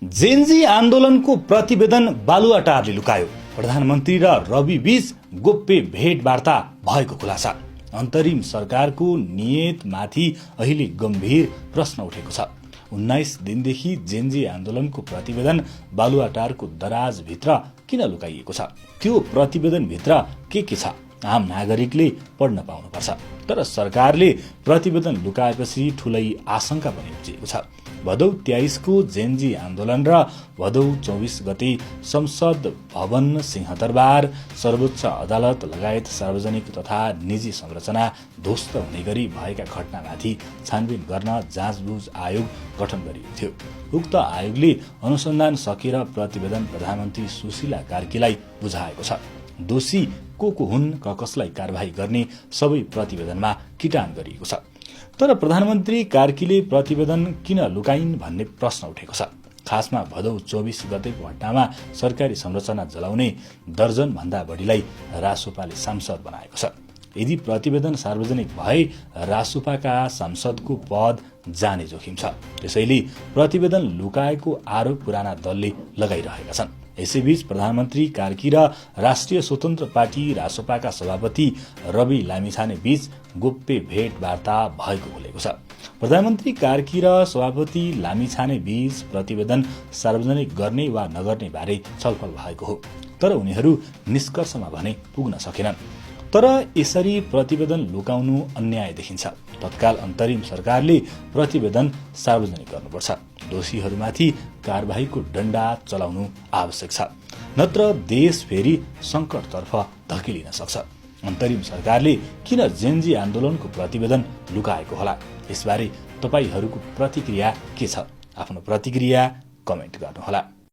Gen Z आन्दोलनको प्रतिवेदन बालुवाटारले लुकायो। प्रधानमन्त्री र रवि बीच गोप्य भेटवार्ता भएको खुलासा। अन्तरिम सरकारको नियतमाथि अहिले गम्भीर प्रश्न उठेको छ। 19 दिनदेखि जेनजी आन्दोलनको प्रतिवेदन बालुवाटारको दराजभित्र किन लुकाइएको छ? त्यो प्रतिवेदनभित्र के छ? आम नागरिकले पढ्न पाउनुपर्छ। तर सरकारले प्रतिवेदन लुकाएपछि ठूलै आशंका पनि उठेको छ। भदौ 23 को जेनजी आन्दोलन र भदौ 24 गते संसद भवन, सिंहदरबार, सर्वोच्च अदालत लगायत सार्वजनिक तथा निजी संरचना ध्वस्त हुने गरी भएका घटनामाथि छानबिन गर्न जाँचबुझ आयोग गठन गरिएको थियो। उक्त आयोगले अनुसन्धान सकेर प्रतिवेदन प्रधानमन्त्री सुशीला कार्कीलाई बुझाएको छ। दोषी को हुन्, कसलाई कारबाही गर्ने सबै प्रतिवेदनमा किटान गरिएको छ। तर प्रधानमन्त्री कार्कीले प्रतिवेदन किन लुकाइन् भन्ने प्रश्न उठेको छ। खासमा भदौ 24 गतेको घटनामा सरकारी संरचना जलाउने दर्जन भन्दा बढीलाई रासोपाले सांसद बनाएको छ। यदि प्रतिवेदन सार्वजनिक भए रासोपाका सांसदको पद जाने जोखिम छ। त्यसैले प्रतिवेदन लुकाएको आरोप पुराना दलले लगाइरहेका छन्। यसैबीच प्रधानमन्त्री कार्की र राष्ट्रिय स्वतन्त्र पार्टी रासोपाका सभापति रवि लामिछाने बीच गोप्य भेटवार्ता भएको खुलेको छ। प्रधानमन्त्री कार्की र सभापति लामिछाने बीच प्रतिवेदन सार्वजनिक गर्ने वा नगर्ने बारे छलफल भएको हो। तर उनीहरू निष्कर्षमा भने पुग्न सकेनन्। तर यसरी प्रतिवेदन लुकाउनु अन्याय देखिन्छ। तत्काल अन्तरिम सरकारले प्रतिवेदन सार्वजनिक गर्नुपर्छ। दोषीहरूमाथि कारबाहीको डण्डा चलाउनु आवश्यक छ। नत्र देश फेरि संकटतर्फ धकेलिन सक्छ। अन्तरिम सरकारले किन जेनजी आन्दोलनको प्रतिवेदन लुकाएको होला? यसबारे तपाईहरूको प्रतिक्रिया के छ? आफ्नो प्रतिक्रिया कमेन्ट गर्नुहोला।